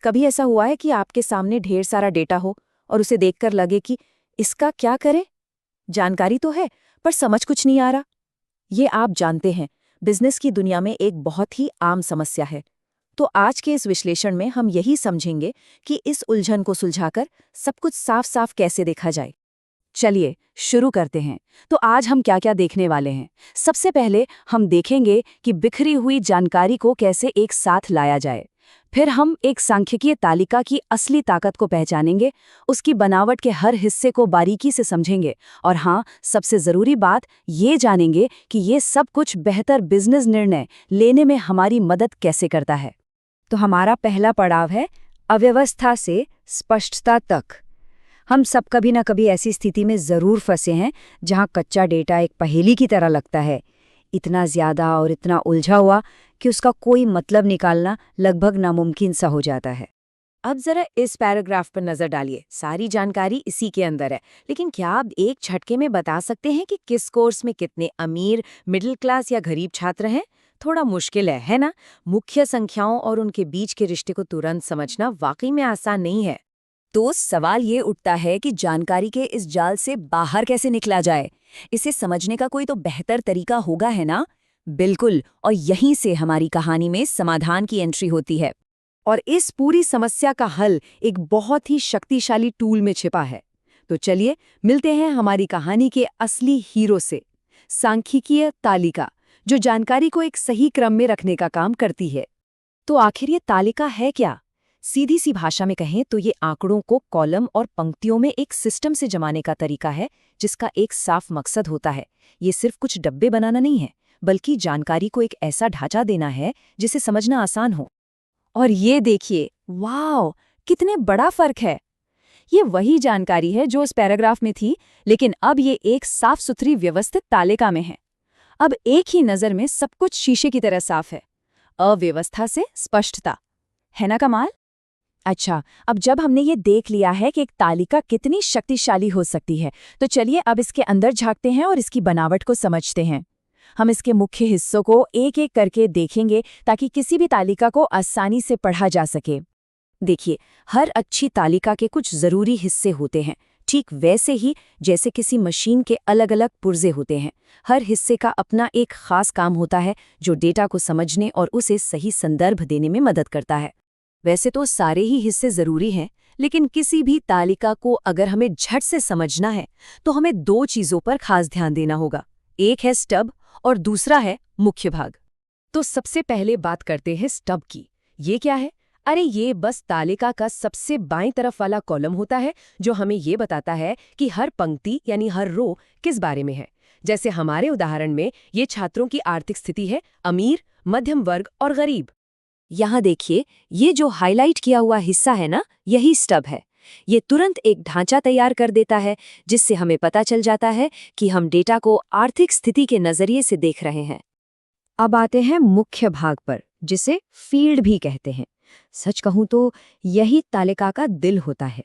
कभी ऐसा हुआ है कि आपके सामने ढेर सारा डेटा हो और उसे देखकर लगे कि इसका क्या करें? जानकारी तो है, पर समझ कुछ नहीं आ रहा। ये आप जानते हैं, बिजनेस की दुनिया में एक बहुत ही आम समस्या है। तो आज के इस विश्लेषण में हम यही समझेंगे कि इस उलझन को सुलझाकर सब कुछ साफ साफ कैसे देखा जाए। चलिए शुरू करते हैं। तो आज हम क्या क्या देखने वाले हैं? सबसे पहले हम देखेंगे कि बिखरी हुई जानकारी को कैसे एक साथ लाया जाए। फिर हम एक सांख्यिकीय तालिका की असली ताकत को पहचानेंगे, उसकी बनावट के हर हिस्से को बारीकी से समझेंगे और हाँ, सबसे ज़रूरी बात ये जानेंगे कि ये सब कुछ बेहतर बिजनेस निर्णय लेने में हमारी मदद कैसे करता है। तो हमारा पहला पड़ाव है अव्यवस्था से स्पष्टता तक। हम सब कभी ना कभी ऐसी स्थिति में ज़रूर फंसे हैं जहां कच्चा डेटा एक पहेली की तरह लगता है, इतना ज़्यादा और इतना उलझा हुआ कि उसका कोई मतलब निकालना लगभग नामुमकिन सा हो जाता है। अब जरा इस पैराग्राफ पर नजर डालिए। सारी जानकारी इसी के अंदर है, लेकिन क्या आप एक झटके में बता सकते हैं कि किस कोर्स में कितने अमीर, मिडिल क्लास या गरीब छात्र हैं? थोड़ा मुश्किल है ना? मुख्य संख्याओं और उनके बीच के रिश्ते को तुरंत समझना वाकई में आसान नहीं है। तो सवाल ये उठता है कि जानकारी के इस जाल से बाहर कैसे निकला जाए। इसे समझने का कोई तो बेहतर तरीका होगा, है ना? बिल्कुल, और यहीं से हमारी कहानी में समाधान की एंट्री होती है। और इस पूरी समस्या का हल एक बहुत ही शक्तिशाली टूल में छिपा है। तो चलिए मिलते हैं हमारी कहानी के असली हीरो से, सांख्यिकीय तालिका, जो जानकारी को एक सही क्रम में रखने का काम करती है। तो आखिर ये तालिका है क्या? सीधी सी भाषा में कहें तो ये आंकड़ों को कॉलम और पंक्तियों में एक सिस्टम से जमाने का तरीका है, जिसका एक साफ मकसद होता है। ये सिर्फ कुछ डब्बे बनाना नहीं है, बल्कि जानकारी को एक ऐसा ढांचा देना है जिसे समझना आसान हो। और ये देखिए, वाह, कितने बड़ा फर्क है। ये वही जानकारी है जो उस पैराग्राफ में थी, लेकिन अब ये एक साफ सुथरी व्यवस्थित तालिका में है। अब एक ही नज़र में सब कुछ शीशे की तरह साफ है। अव्यवस्था से स्पष्टता, है ना कमाल? अच्छा, अब जब हमने ये देख लिया है कि एक तालिका कितनी शक्तिशाली हो सकती है, तो चलिए अब इसके अंदर झांकते हैं और इसकी बनावट को समझते हैं। हम इसके मुख्य हिस्सों को एक एक करके देखेंगे ताकि किसी भी तालिका को आसानी से पढ़ा जा सके। देखिए, हर अच्छी तालिका के कुछ ज़रूरी हिस्से होते हैं, ठीक वैसे ही जैसे किसी मशीन के अलग अलग पुर्जे होते हैं। हर हिस्से का अपना एक खास काम होता है जो डेटा को समझने और उसे सही संदर्भ देने में मदद करता है। वैसे तो सारे ही हिस्से ज़रूरी हैं, लेकिन किसी भी तालिका को अगर हमें झट से समझना है तो हमें दो चीज़ों पर खास ध्यान देना होगा। एक है स्टब और दूसरा है मुख्य भाग। तो सबसे पहले बात करते हैं स्टब की। ये क्या है? अरे ये बस तालिका का सबसे बाईं तरफ वाला कॉलम होता है, जो हमें ये बताता है कि हर पंक्ति यानी हर रो किस बारे में है। जैसे हमारे उदाहरण में ये छात्रों की आर्थिक स्थिति है, अमीर, मध्यम वर्ग और गरीब। यहाँ देखिए, ये जो हाईलाइट किया हुआ हिस्सा है ना, यही स्टब है। ये तुरंत एक ढांचा तैयार कर देता है, जिससे हमें पता चल जाता है कि हम डेटा को आर्थिक स्थिति के नज़रिए से देख रहे हैं। अब आते हैं मुख्य भाग पर, जिसे फील्ड भी कहते हैं। सच कहूँ तो यही तालिका का दिल होता है।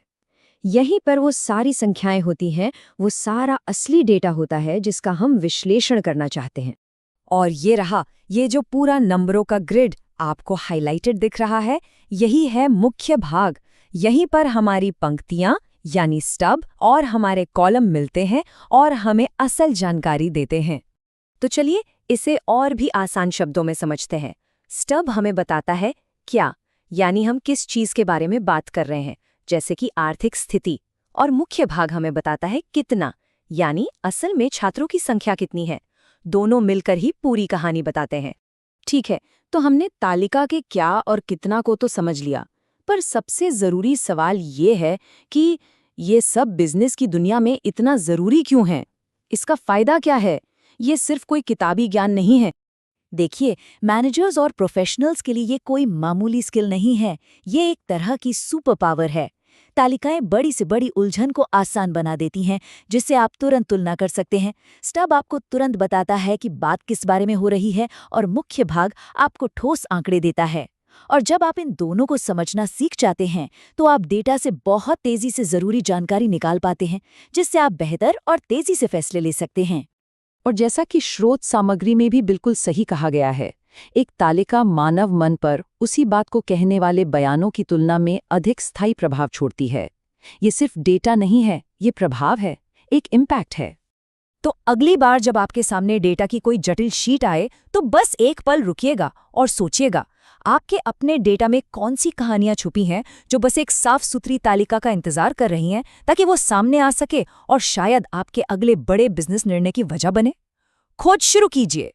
यहीं पर वो सारी संख्याएं होती हैं, वो सारा असली डेटा होता है जिसका हम विश्लेषण करना चाहते हैं। और ये रहा, ये जो पूरा नंबरों का ग्रिड आपको हाइलाइटेड दिख रहा है, यही है मुख्य भाग। यहीं पर हमारी पंक्तियां यानी स्टब और हमारे कॉलम मिलते हैं और हमें असल जानकारी देते हैं। तो चलिए इसे और भी आसान शब्दों में समझते हैं। स्टब हमें बताता है क्या, यानी हम किस चीज़ के बारे में बात कर रहे हैं, जैसे कि आर्थिक स्थिति। और मुख्य भाग हमें बताता है कितना, यानी असल में छात्रों की संख्या कितनी है। दोनों मिलकर ही पूरी कहानी बताते हैं। ठीक है, तो हमने तालिका के क्या और कितना को तो समझ लिया, पर सबसे ज़रूरी सवाल ये है कि ये सब बिजनेस की दुनिया में इतना ज़रूरी क्यों है? इसका फ़ायदा क्या है? ये सिर्फ कोई किताबी ज्ञान नहीं है। देखिए, मैनेजर्स और प्रोफेशनल्स के लिए ये कोई मामूली स्किल नहीं है, ये एक तरह की सुपर पावर है। तालिकाएं बड़ी से बड़ी उलझन को आसान बना देती हैं, जिससे आप तुरंत तुलना कर सकते हैं। स्टब आपको तुरंत बताता है कि बात किस बारे में हो रही है और मुख्य भाग आपको ठोस आंकड़े देता है। और जब आप इन दोनों को समझना सीख जाते हैं, तो आप डेटा से बहुत तेजी से ज़रूरी जानकारी निकाल पाते हैं, जिससे आप बेहतर और तेजी से फैसले ले सकते हैं। और जैसा कि स्रोत सामग्री में भी बिल्कुल सही कहा गया है, एक तालिका मानव मन पर उसी बात को कहने वाले बयानों की तुलना में अधिक स्थायी प्रभाव छोड़ती है। ये सिर्फ डेटा नहीं है, ये प्रभाव है, एक इम्पैक्ट है। तो अगली बार जब आपके सामने डेटा की कोई जटिल शीट आए तो बस एक पल रुकिएगा और सोचिएगा, आपके अपने डेटा में कौन सी कहानियां छुपी हैं जो बस एक साफ सुथरी तालिका का इंतजार कर रही हैं ताकि वो सामने आ सके और शायद आपके अगले बड़े बिजनेस निर्णय की वजह बने। खोज शुरू कीजिए।